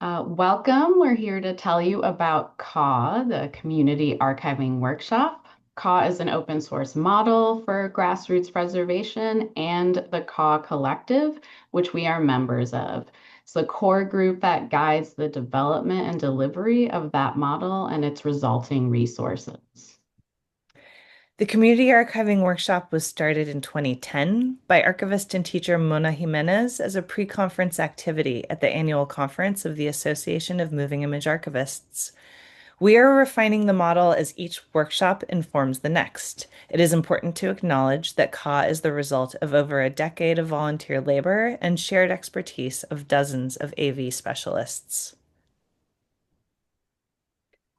Welcome. We're here to tell you about CAW, the Community Archiving Workshop. CAW is an open source model for grassroots preservation and the CAW Collective, which we are members of. It's the core group that guides the development and delivery of that model and its resulting resources. The Community Archiving Workshop was started in 2010 by archivist and teacher Mona Jimenez as a pre-conference activity at the annual conference of the Association of Moving Image Archivists. We are refining the model as each workshop informs the next. It is important to acknowledge that CAW is the result of over a decade of volunteer labor and shared expertise of dozens of AV specialists.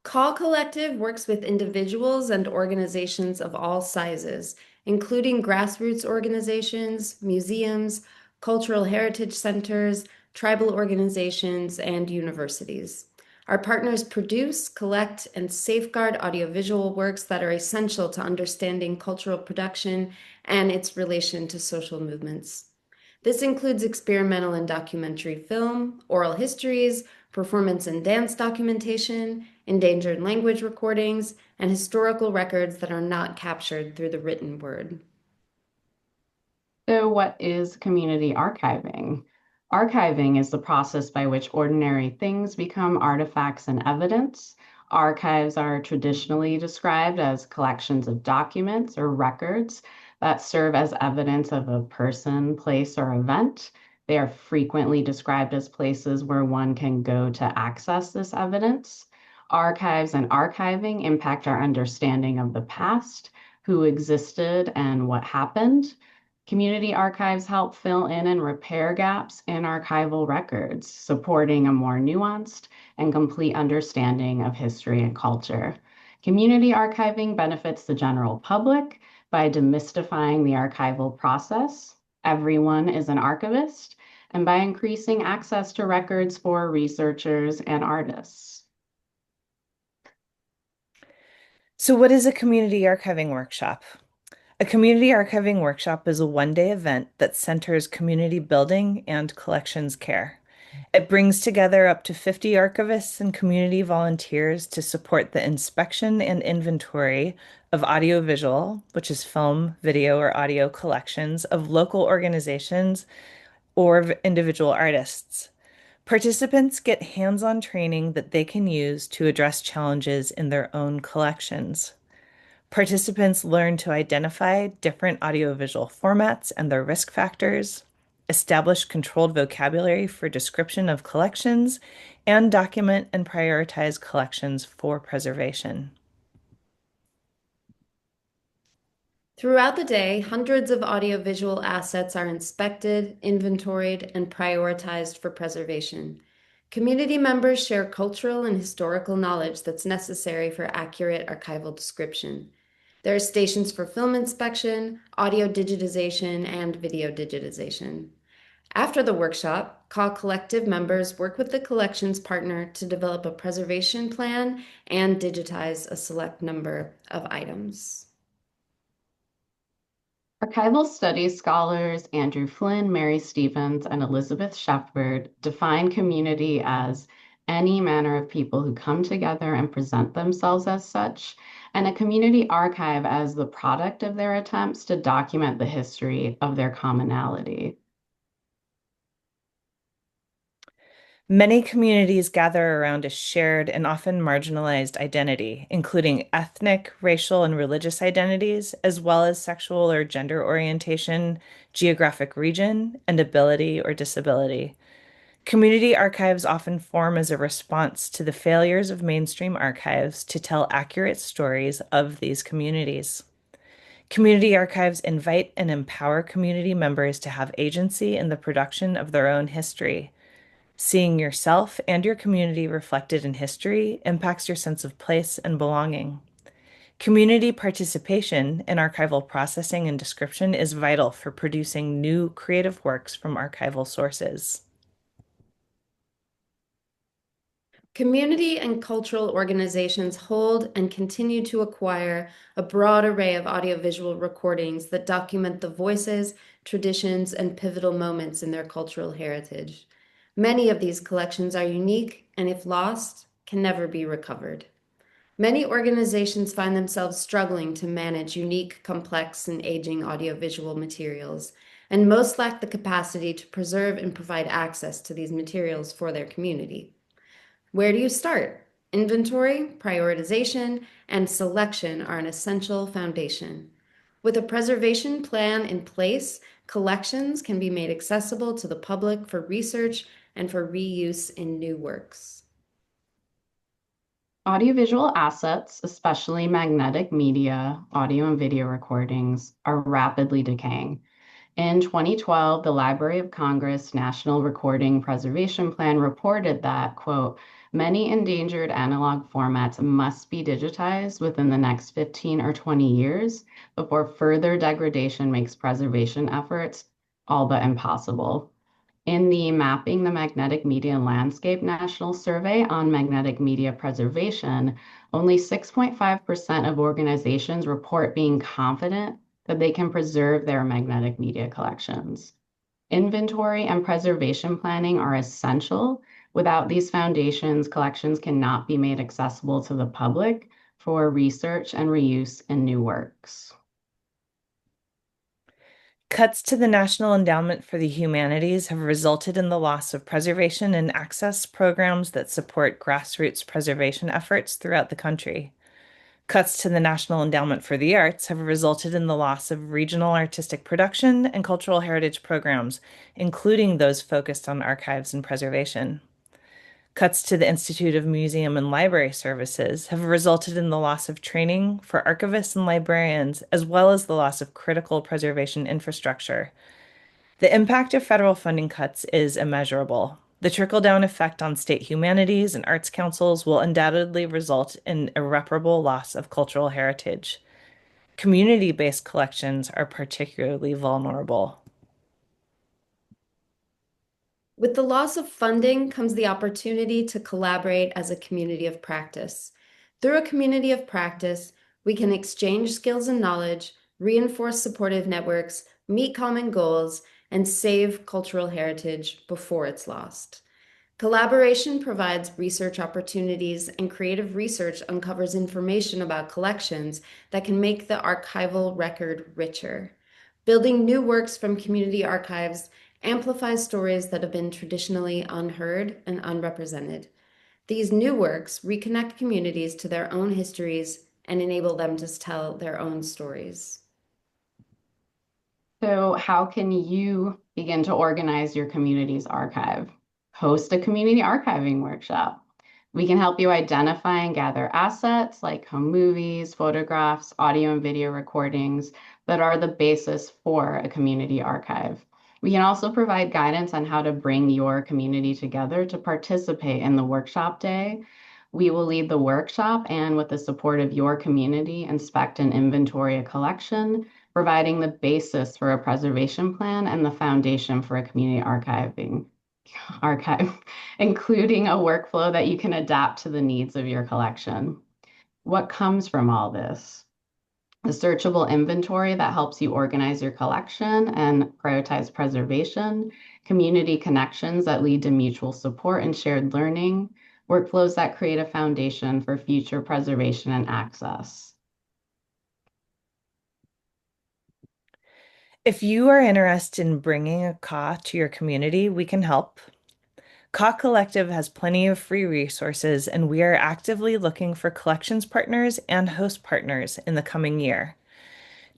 Call Collective works with individuals and organizations of all sizes, including grassroots organizations, museums, cultural heritage centers, tribal organizations, and universities. Our partners produce, collect, and safeguard audiovisual works that are essential to understanding cultural production and its relation to social movements. This includes experimental and documentary film, oral histories, performance and dance documentation, endangered language recordings, and historical records that are not captured through the written word. So, what is community archiving? Archiving is the process by which ordinary things become artifacts and evidence. Archives are traditionally described as collections of documents or records that serve as evidence of a person, place, or event. They are frequently described as places where one can go to access this evidence. Archives and archiving impact our understanding of the past, who existed, and what happened. Community archives help fill in and repair gaps in archival records, supporting a more nuanced and complete understanding of history and culture. Community archiving benefits the general public by demystifying the archival process. Everyone is an archivist, and by increasing access to records for researchers and artists. So, what is a community archiving workshop? A community archiving workshop is a one-day event that centers community building and collections care. It brings together up to 50 archivists and community volunteers to support the inspection and inventory of audiovisual, which is film, video, or audio collections of local organizations or individual artists. Participants get hands-on training that they can use to address challenges in their own collections. Participants learn to identify different audiovisual formats and their risk factors, establish controlled vocabulary for description of collections, and document and prioritize collections for preservation. Throughout the day, hundreds of audiovisual assets are inspected, inventoried, and prioritized for preservation. Community members share cultural and historical knowledge that's necessary for accurate archival description. There are stations for film inspection, audio digitization, and video digitization. After the workshop, CAW Collective members work with the collections partner to develop a preservation plan and digitize a select number of items. Archival studies scholars Andrew Flynn, Mary Stevens, and Elizabeth Shepard define community as any manner of people who come together and present themselves as such, and a community archive as the product of their attempts to document the history of their commonality. Many communities gather around a shared and often marginalized identity, including ethnic, racial, and religious identities, as well as sexual or gender orientation, geographic region, and ability or disability. Community archives often form as a response to the failures of mainstream archives to tell accurate stories of these communities. Community archives invite and empower community members to have agency in the production of their own history. Seeing yourself and your community reflected in history impacts your sense of place and belonging. Community participation in archival processing and description is vital for producing new creative works from archival sources. Community and cultural organizations hold and continue to acquire a broad array of audiovisual recordings that document the voices, traditions, and pivotal moments in their cultural heritage. Many of these collections are unique and, if lost, can never be recovered. Many organizations find themselves struggling to manage unique, complex, and aging audiovisual materials, and most lack the capacity to preserve and provide access to these materials for their community. Where do you start? Inventory, prioritization, and selection are an essential foundation. With a preservation plan in place, collections can be made accessible to the public for research and for reuse in new works. Audiovisual assets, especially magnetic media, audio and video recordings, are rapidly decaying. In 2012, the Library of Congress National Recording Preservation Plan reported that, quote, many endangered analog formats must be digitized within the next 15 or 20 years before further degradation makes preservation efforts all but impossible. In the Mapping the Magnetic Media Landscape National Survey on Magnetic Media Preservation, only 6.5% of organizations report being confident that they can preserve their magnetic media collections. Inventory and preservation planning are essential. Without these foundations, collections cannot be made accessible to the public for research and reuse in new works. Cuts to the National Endowment for the Humanities have resulted in the loss of preservation and access programs that support grassroots preservation efforts throughout the country. Cuts to the National Endowment for the Arts have resulted in the loss of regional artistic production and cultural heritage programs, including those focused on archives and preservation. Cuts to the Institute of Museum and Library Services have resulted in the loss of training for archivists and librarians, as well as the loss of critical preservation infrastructure. The impact of federal funding cuts is immeasurable. The trickle-down effect on state humanities and arts councils will undoubtedly result in irreparable loss of cultural heritage. Community-based collections are particularly vulnerable. With the loss of funding comes the opportunity to collaborate as a community of practice. Through a community of practice, we can exchange skills and knowledge, reinforce supportive networks, meet common goals, and save cultural heritage before it's lost. Collaboration provides research opportunities, and creative research uncovers information about collections that can make the archival record richer. Building new works from community archives amplifies stories that have been traditionally unheard and unrepresented. These new works reconnect communities to their own histories and enable them to tell their own stories. So, how can you begin to organize your community's archive? Host a community archiving workshop. We can help you identify and gather assets like home movies, photographs, audio and video recordings that are the basis for a community archive. We can also provide guidance on how to bring your community together to participate in the workshop day. We will lead the workshop and, with the support of your community, inspect and inventory a collection, providing the basis for a preservation plan and the foundation for a community archive, including a workflow that you can adapt to the needs of your collection. What comes from all this? A searchable inventory that helps you organize your collection and prioritize preservation, community connections that lead to mutual support and shared learning, workflows that create a foundation for future preservation and access. If you are interested in bringing a Caw to your community, we can help. Caw Collective has plenty of free resources, and we are actively looking for collections partners and host partners in the coming year.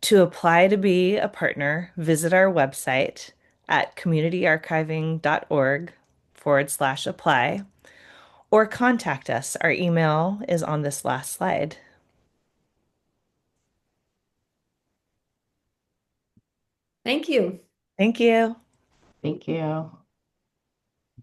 To apply to be a partner, visit our website at communityarchiving.org/apply or contact us. Our email is on this last slide. Thank you. Thank you. Thank you.